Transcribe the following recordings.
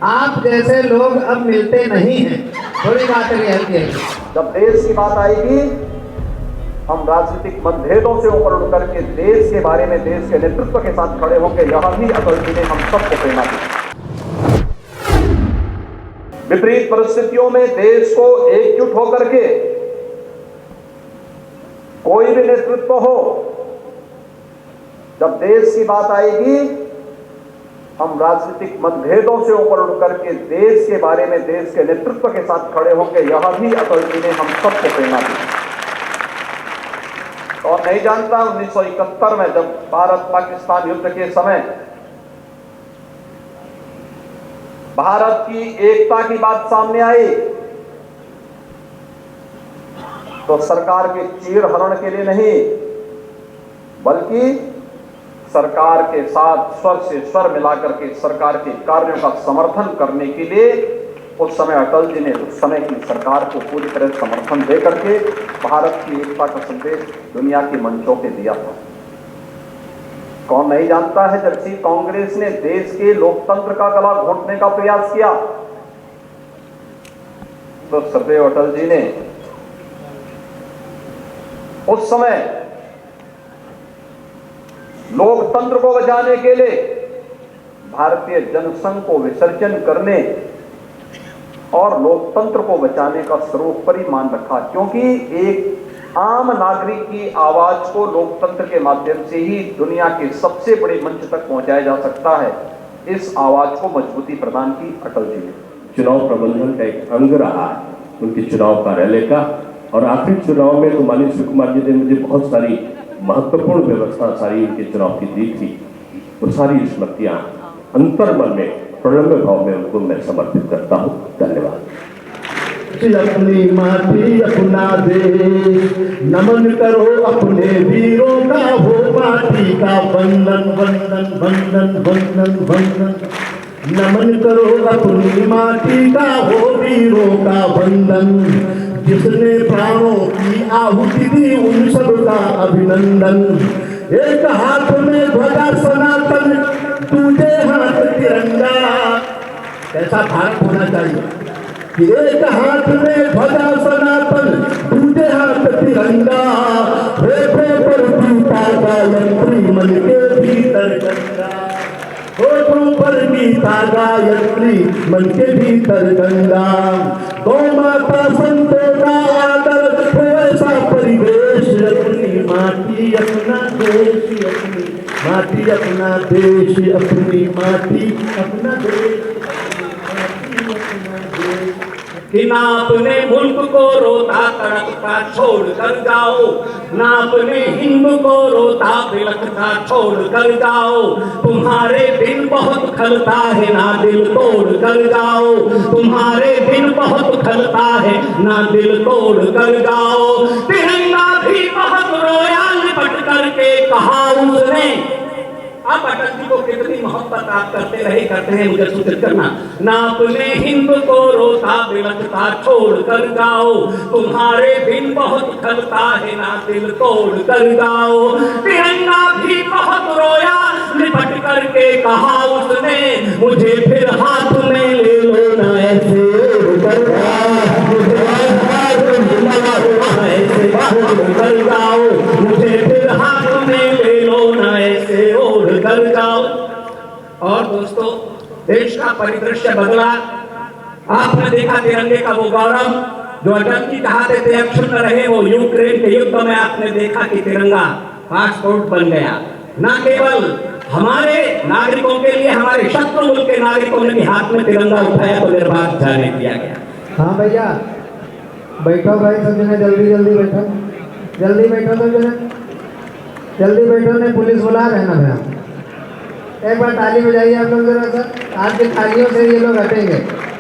आप जैसे लोग अब मिलते नहीं हैं। थोड़ी बात हल्की है। जब देश की बात आएगी, हम राजनीतिक मतभेदों से ऊपर उठ करके देश के बारे में, देश के नेतृत्व के साथ खड़े होंगे। यह भी अटल जी ने हम सबको प्रेरणा दी। विपरीत परिस्थितियों में देश को एकजुट होकर के कोई भी नेतृत्व हो, जब देश की बात आएगी, हम राजनीतिक मतभेदों से ऊपर उठ करके देश के बारे में, देश के नेतृत्व के साथ खड़े होंगे। यह भी अटल जी ने हम सबको प्रेरणा दी। और नहीं जानता, 1971 में जब भारत पाकिस्तान युद्ध के समय भारत की एकता की बात सामने आई, तो सरकार के चीर हरण के लिए नहीं, बल्कि सरकार के साथ स्वर से स्वर मिलाकर के सरकार के कार्यों का समर्थन करने के लिए उस समय अटल जी ने उस समय की सरकार को पूरी तरह समर्थन दे करके भारत की एकता का संदेश दुनिया के मंचों पे दिया था। कौन नहीं जानता है, जब से कांग्रेस ने देश के लोकतंत्र का गला घोंटने का प्रयास किया, तो सदैव अटल जी ने उस समय लोकतंत्र को बचाने के लिए भारतीय जनसंघ को विसर्जन करने और लोकतंत्र को बचाने का सर्वोपरि मान रखा, क्योंकि एक आम नागरिक की आवाज को लोकतंत्र के माध्यम से ही दुनिया के सबसे बड़े मंच तक पहुंचाया जा सकता है। इस आवाज को मजबूती प्रदान की अटल जी ने। चुनाव प्रबंधन का एक अंग रहा है उनके चुनाव कार्यालय का, और आखिरी चुनाव में तो माननीय श्री कुमार जी ने मुझे बहुत सारी महत्वपूर्ण व्यवस्था सारी उनके चुनाव की दी थी। वो सारी स्मृतियां अंतर्मन में प्रणम्य भाव में उनको मैं समर्पित करता हूँ। धन्यवाद। अपनी माटी अपना देश, नमन करो अपने वीरों का, हो माटी का वंदन वंदन वंदन वंदन वंदन। नमन करो अपनी माटी का, हो वीरों का वंदन। जिसने प्राणों की आहुति दी, उन सबका अभिनंदन। एक हाथ में ध्वजा सनातन, दूसरे हाथ तिरंगा। ऐसा भारत होना चाहिए कि एक हाथ में ध्वजा सनातन, दूसरे हाथ तिरंगा। होठों पर गीता गायत्री, मन के भीतर गंगा। होठों पर गीता गायत्री, मन के भीतर गंगा। गौ माता संतों का आदर, हो ऐसा परिवेश। अपनी माटी अपना देश, अपनी माटी अपना देश, अपनी माटी अपना देश। कि ना अपने मुल्क को रोता तड़पता छोड़ कर जाओ, ना अपने हिंद को रोता बिलखता छोड़ कर जाओ। तुम्हारे बिन बहुत खलता है, ना दिल तोड़ कर जाओ। तुम्हारे बिन बहुत खलता है, ना दिल तोड़ कर जाओ। तिरंगा भी बहुत रोया, लिपट करके कहा उसने। आप अटल जी को कितनी मोहब्बत आप करते हैं, मुझे सूचित करना। ना अपने हिंद को रोता बिलखता छोड़ कर जाओ। तुम्हारे बिन बहुत खलता है, ना दिल तोड़ कर जाओ। तिरंगा भी बहुत रोया, लिपट करके कहा उसने। मुझे फिर हाथ में ले लो ना ऐसे कर जाओ। मुझे फिर हाथ में ले लो ना ऐसे कर जाओ। और दोस्तों, देश का परिदृश्य बदला। आपने देखा तिरंगे का वो गौरव जो अटल जी चाहते थे अक्षुण्ण रहे, वो यूक्रेन के युद्ध में आपने देखा कि तिरंगा पासपोर्ट बन गया। न केवल हमारे नागरिकों के लिए, हमारे शत्रु मुल्क के नागरिकों ने भी हाथ में तिरंगा उठाया तो निर्बाध जाने दिया गया। हाँ भैया, बैठो भाई, सब जने जल्दी जल्दी बैठो, जल्दी बैठो, सब जने जल्दी बैठो। ने पुलिस बुला रहे ना भैया, एक बार ताली बजाइए आप लोग जरा सर। आपकी तालियों से ये लोग हटेंगे।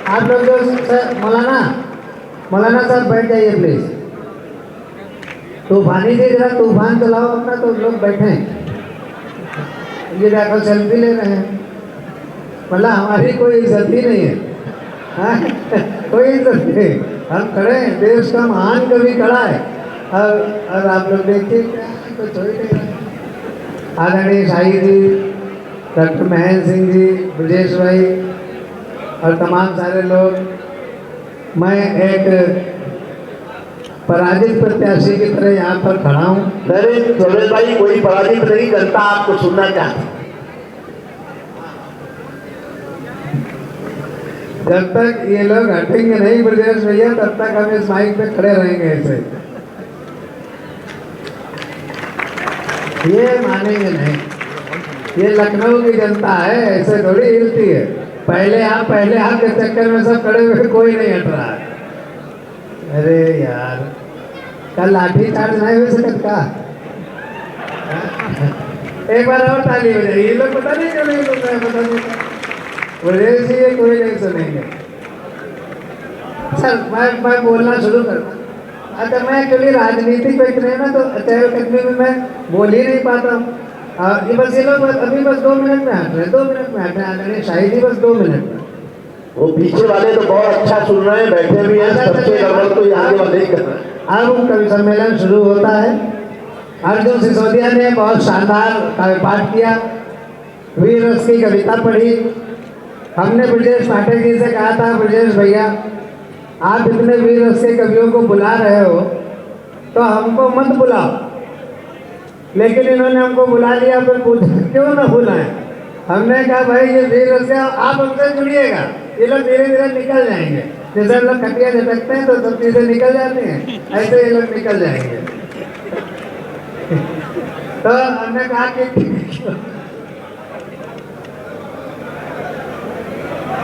आप लोग जो सर, मौलाना साहब बैठ जाइए प्लीज। तूफानी से जरा तूफान चलाओ अपना, तो लोग बैठे। ये देखो सेल्फी ले रहे हैं, मतलब हमारी कोई इज्जत ही नहीं है। हाँ? कोई इज्जत नहीं, हम खड़े हैं, देश का महान कवि खड़ा है। और आप लोग देखिए तो छोड़ आदरणीय शाही जी, डॉक्टर महेंद्र सिंह जी, ब्रजेश भाई, और तमाम सारे लोग, मैं एक पराजित प्रत्याशी की तरह यहाँ पर खड़ा हूँ। अरे सुरेश भाई, कोई पराजित नहीं, जनता आपको सुनना चाहती। जब तक ये लोग हटेंगे नहीं ब्रजेश भैया, तब तक हम इस माइक पे खड़े रहेंगे ऐसे। ये मानेंगे नहीं, ये लखनऊ की जनता है, ऐसे थोड़ी हिलती है। पहले हाथ के चक्कर में सब खड़े हुए, कोई नहीं हट रहा है। अरे यार, कल लाठी चार्ज नहीं हो सकता का? एक बार और ताली हो जाएगी। ये लोग पता नहीं क्यों नहीं सुन रहे, पता नहीं ब्रजेश जी ये कोई नहीं सुनेंगे। सर मैं बोलना शुरू करता। अच्छा, मैं एक्चुअली राजनीतिक व्यक्ति नहीं ना, तो चहल कदमी में मैं बोल ही नहीं पाता हूँ। ये बस ये लोग अभी बस 2 मिनट में हट रहे हैं, 2 मिनट में हट रहे हैं। शायद ही बस 2 मिनट में। वो पीछे वाले तो बहुत अच्छा सुन रहे हैं, बैठे भी हैं, सबसे गड़बड़ तो यहाँ के वाले कर रहे हैं। अब कवि सम्मेलन शुरू होता है। अर्जुन सिसोदिया ने बहुत शानदार काव्य पाठ किया, वीर रस की कविता पढ़ी। हमने ब्रजेश पाठक जी से कहा था, ब्रजेश भैया आप इतने वीर रस के कवियों को बुला रहे हो तो हमको मत बुलाओ, लेकिन इन्होंने हमको बुला लिया, फिर पूछा क्यों ना बुलाएं। हमने कहा भाई ये वीर रस आप हमसे जुड़िएगा, ये लोग धीरे धीरे निकल जाएंगे। जैसे हम लोग खटिया झटकते हैं तो सब चीज़ें निकल जाती हैं, ऐसे ये लोग निकल जाएंगे। तो हमने कहा कि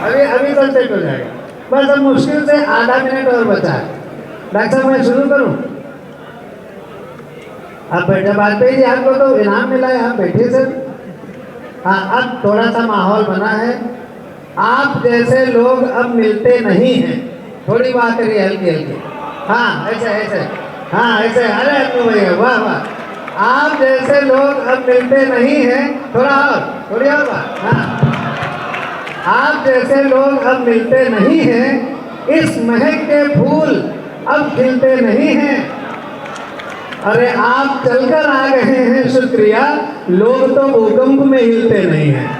अभी सब सेट हो जाएगा, बस अब मुश्किल से आधा मिनट और बचा है। डॉक्टर साहब मैं शुरू करूं? अब बैठे वाजपेयी जी, आपको तो इनाम मिला है, आप बैठे सर। हाँ, अब थोड़ा सा माहौल बना है। आप जैसे लोग अब मिलते नहीं हैं, थोड़ी बात करिए हल्की हल्की। हाँ ऐसे, हाँ ऐसे, अरे अनु भैया वाह वाह। आप जैसे लोग अब मिलते नहीं हैं, थोड़ी और बात। हाँ, आप जैसे लोग अब मिलते नहीं हैं, इस महक के फूल अब खिलते नहीं हैं। अरे आप चलकर आ गए हैं, शुक्रिया, लोग तो भूकंप में हिलते नहीं हैं।